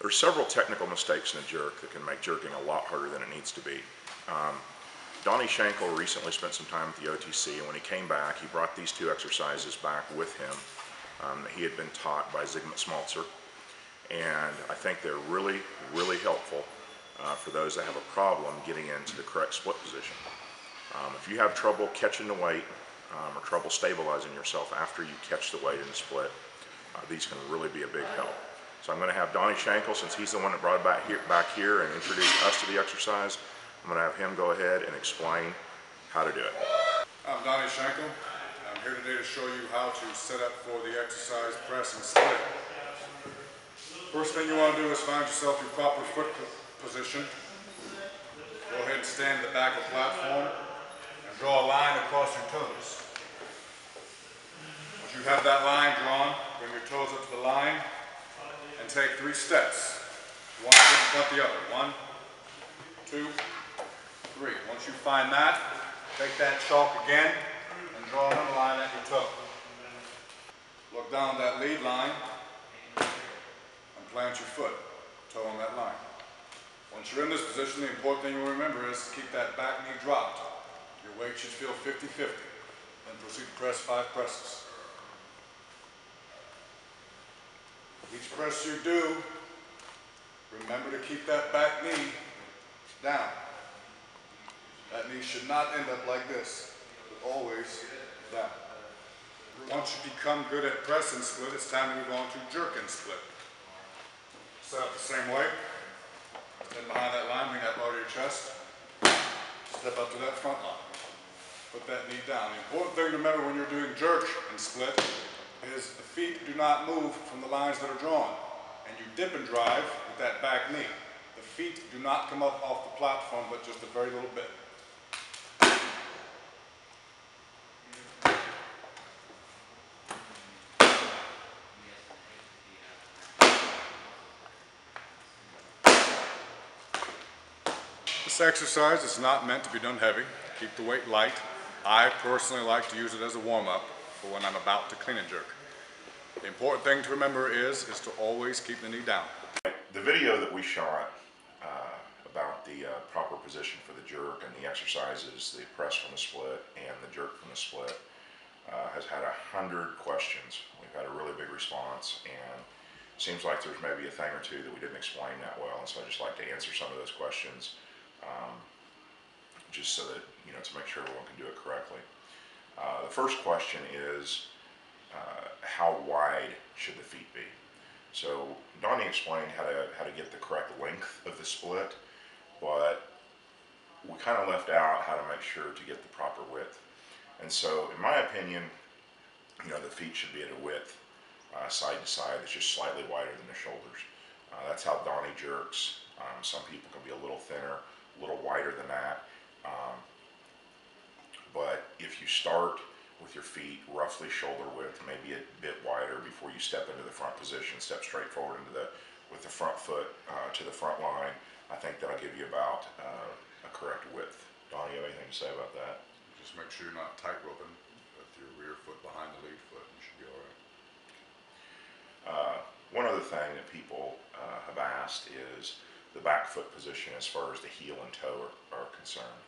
There are several technical mistakes in a jerk that can make jerking a lot harder than it needs to be. Donnie Schenkel recently spent some time at the OTC, and when he came back, he brought these two exercises back with him that he had been taught by Zygmunt Smaltzer. And I think they're really, really helpful for those that have a problem getting into the correct split position. If you have trouble catching the weight or trouble stabilizing yourself after you catch the weight in the split, these can really be a big help. So I'm going to have Donnie Schenkel, since he's the one that brought it back here and introduced us to the exercise, I'm going to have him go ahead and explain how to do it. I'm Donnie Schenkel. I'm here today to show you how to set up for the exercise press and split. First thing you want to do is find yourself your proper foot position. Go ahead and stand at the back of the platform and draw a line across your toes. Once you have that line drawn, bring your toes up to the line and take 3 steps. One foot in front of the other. 1, 2, 3. Once you find that, take that chalk again and draw another line at your toe. Look down that lead line and plant your foot, toe on that line. Once you're in this position, the important thing you remember is to keep that back knee dropped. Your weight should feel 50-50. Then proceed to press 5 presses. Each press you do, remember to keep that back knee down. That knee should not end up like this, but always down. Once you become good at press and split, it's time to move on to jerk and split. Set up the same way. Stand behind that line, bring that lower to your chest. Step up to that front line. Put that knee down. The important thing to remember when you're doing jerk and split is the feet do not move from the lines that are drawn. And you dip and drive with that back knee. The feet do not come up off the platform, but just a very little bit. This exercise is not meant to be done heavy. Keep the weight light. I personally like to use it as a warm-up for when I'm about to clean and jerk. The important thing to remember is to always keep the knee down. The video that we shot about the proper position for the jerk and the exercises, the press from the split and the jerk from the split, has had 100 questions. We've had a really big response, and it seems like there's maybe a thing or two that we didn't explain that well, and so I'd just like to answer some of those questions just so that, to make sure everyone can do it correctly. The first question is, how wide should the feet be? So Donnie explained how to get the correct length of the split, but we kind of left out how to make sure to get the proper width. And so, in my opinion, the feet should be at a width side to side that's just slightly wider than the shoulders. That's how Donnie jerks. Some people can be a little thinner, a little wider than that. But if you start with your feet roughly shoulder width, maybe a bit wider before you step into the front position, step straight forward with the front foot to the front line, I think that'll give you about a correct width. Donnie, you have anything to say about that? Just make sure you're not tight roping with your rear foot behind the lead foot, and you should be all right. One other thing that people have asked is the back foot position as far as the heel and toe are concerned.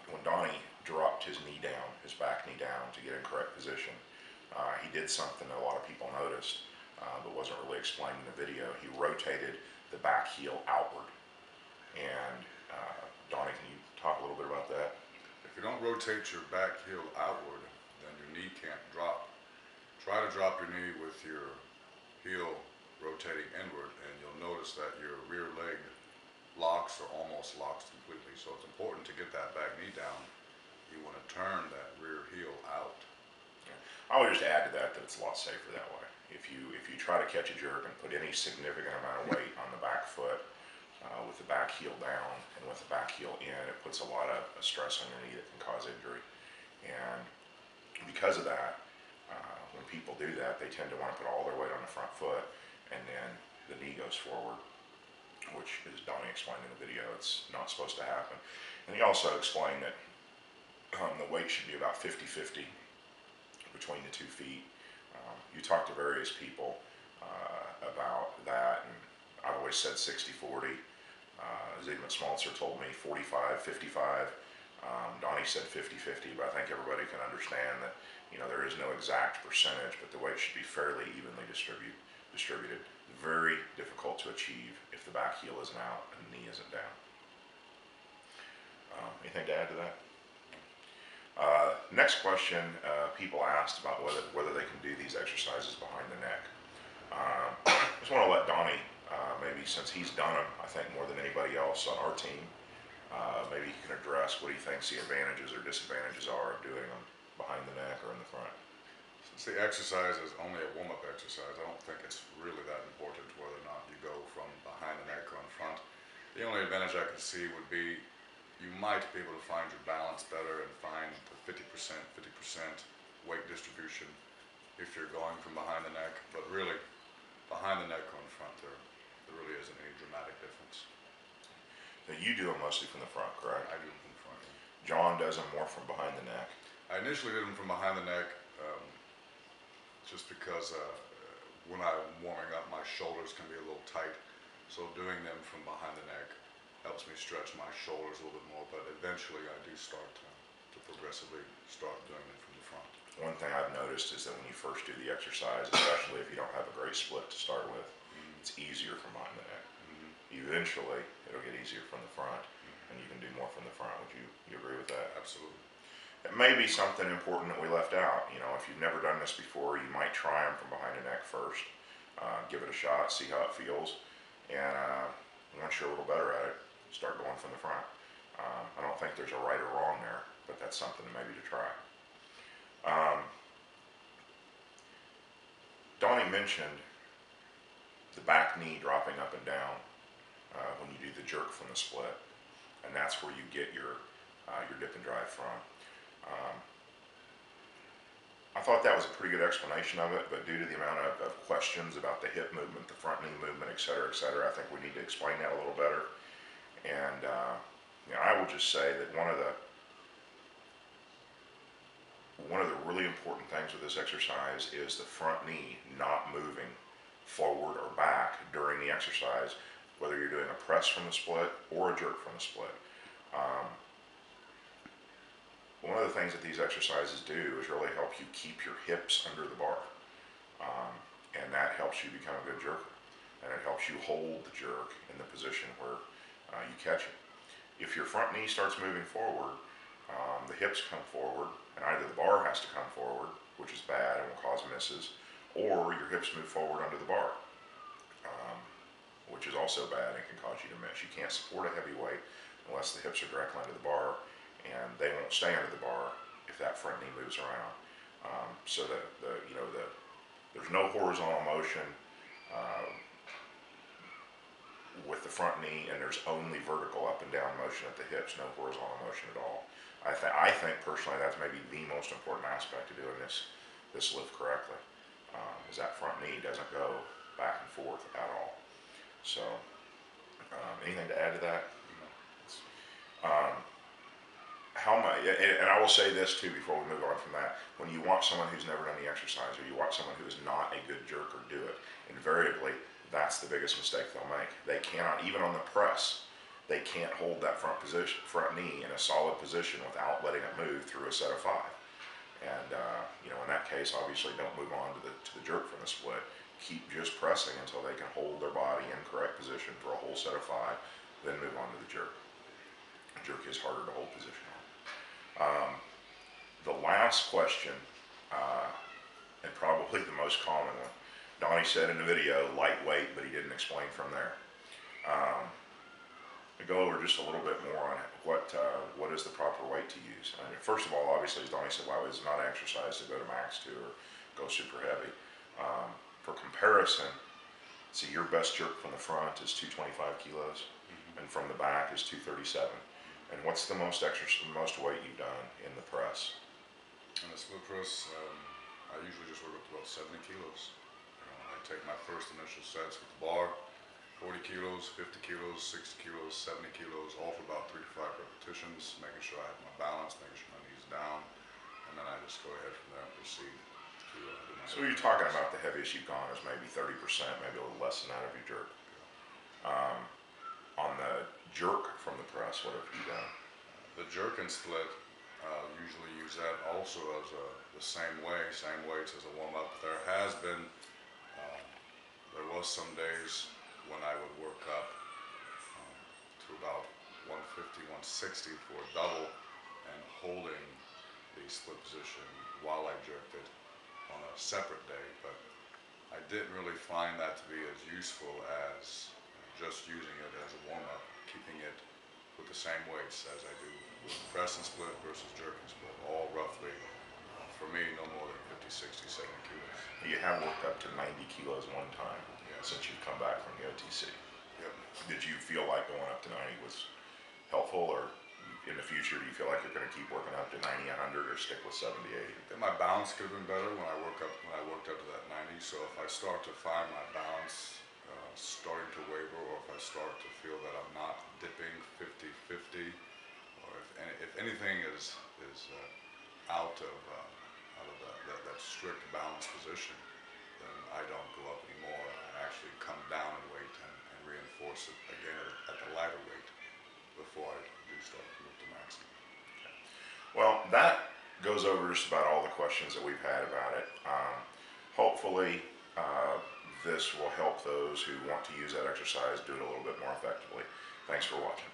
When Donnie dropped his knee down, his back knee down to get in correct position, he did something that a lot of people noticed, but wasn't really explained in the video. He rotated the back heel outward. And Donnie, can you talk a little bit about that? If you don't rotate your back heel outward, then your knee can't drop. Try to drop your knee with your heel rotating inward, and you'll notice that your rear leg locks or almost locks completely. So it's important to get that back knee down. You want to turn that rear heel out. Yeah. I would just add to that it's a lot safer that way. If you try to catch a jerk and put any significant amount of weight on the back foot with the back heel down and with the back heel in, it puts a lot of stress on your knee that can cause injury. And because of that, when people do that, they tend to want to put all their weight on the front foot, and then the knee goes forward, which, as Donnie explained in the video, it's not supposed to happen. And he also explained that the weight should be about 50-50 between the 2 feet. You talk to various people about that, always said 60-40. Zygmunt Smaltzer told me 45-55. Donnie said 50-50, but I think everybody can understand that, you know, there is no exact percentage, but the weight should be fairly evenly distributed. Very difficult to achieve if the back heel isn't out and the knee isn't down. Anything to add to that? Next question, people asked about whether they can do these exercises behind the neck. I just want to let Donnie, maybe since he's done them, I think more than anybody else on our team, maybe he can address what he thinks the advantages or disadvantages are of doing them behind the neck or in the front. Since the exercise is only a warm-up exercise, I don't think it's really that important whether or not you go from behind the neck or in front. The only advantage I could see would be you might be able to find your balance better and find the 50% weight distribution if you're going from behind the neck, but really behind the neck or in front there really isn't any dramatic difference. Now you do them mostly from the front, correct? I do them from the front. John does them more from behind the neck. I initially did them from behind the neck just because when I'm warming up my shoulders can be a little tight, so doing them from behind the neck helps me stretch my shoulders a little bit more, but eventually I do start to progressively start doing them from the front. One thing I've noticed is that when you first do the exercise, especially if you don't have a great split to start with, it's easier from behind the neck. Eventually, it'll get easier from the front, and you can do more from the front. Would you agree with that? Absolutely. It may be something important that we left out. You know, if you've never done this before, you might try them from behind the neck first. Give it a shot, see how it feels, and once you're a little better at it, start going from the front. I don't think there's a right or wrong there, but that's something maybe to try. Donnie mentioned the back knee dropping up and down when you do the jerk from the split, and that's where you get your dip and drive from. I thought that was a pretty good explanation of it, but due to the amount of questions about the hip movement, the front knee movement, et cetera, I think we need to explain that a little better. And you know, I will just say that one of the really important things with this exercise is the front knee not moving forward or back during the exercise, whether you're doing a press from the split or a jerk from the split. One of the things that these exercises do is really help you keep your hips under the bar, and that helps you become a good jerker, and it helps you hold the jerk in the position where you catch it. If your front knee starts moving forward, the hips come forward, and either the bar has to come forward, which is bad and will cause misses, or your hips move forward under the bar, which is also bad and can cause you to miss. You can't support a heavy weight unless the hips are directly under the bar, and they won't stay under the bar if that front knee moves around. So that there's no horizontal motion with the front knee, and there's only vertical up and down motion at the hips, no horizontal motion at all. I think personally that's maybe the most important aspect of doing this lift correctly, is that front knee doesn't go back and forth at all. So anything to add to that? And I will say this too before we move on from that. When you watch someone who's never done the exercise, or you watch someone who is not a good jerker do it, invariably that's the biggest mistake they'll make. They cannot, even on the press, they can't hold that front knee in a solid position without letting it move through a set of 5. And you know, in that case, obviously don't move on to the jerk from the split. Keep just pressing until they can hold their body in correct position for a whole set of 5, then move on to the jerk. The jerk is harder to hold position on. The last question, and probably the most common one, Donnie said in the video, lightweight, but he didn't explain from there. To go over just a little bit more on what is the proper weight to use. I mean, first of all, obviously, as Donnie said, lightweight is not an exercise to go to max to or go super heavy. For comparison, see, your best jerk from the front is 225 kilos, and from the back is 237. And what's the most weight you've done in the press? In the split press, I usually just work up to about 70 kilos. I take my first initial sets with the bar, 40 kilos, 50 kilos, 60 kilos, 70 kilos, all for about 3 to 5 repetitions, making sure I have my balance, making sure my knees down, and then I just go ahead from there and proceed to do my So you're talking about the heaviest you've gone is maybe 30%, maybe a little less than that of your jerk. On the jerk from the press, what have you done? The jerk and split, usually use that also as the same weights as a warm-up. There was some days when I would work up to about 150, 160 for a double and holding the split position while I jerked it on a separate day, but I didn't really find that to be as useful as just using it as a warm-up, keeping it with the same weights as I do with press and split versus jerk and split, all roughly, for me, no more than 50, 60, 70 kilos. You have worked up to 90 kilos one time Yes. since you've come back from the OTC. Yep. Did you feel like going up to 90 was helpful, or in the future, do you feel like you're going to keep working up to 90, 100, or stick with 70, 80? Then my balance could have been better when I worked up to that 90. So if I start to find my balance starting to waver, or if I start to feel that I'm not dipping 50-50, or if anything is out of that strict balance position, then I don't go up anymore. I actually come down in weight and reinforce it again at the lighter weight before I do start to move to maximum. Well, that goes over just about all the questions that we've had about it. Hopefully, this will help those who want to use that exercise do it a little bit more effectively. Thanks for watching.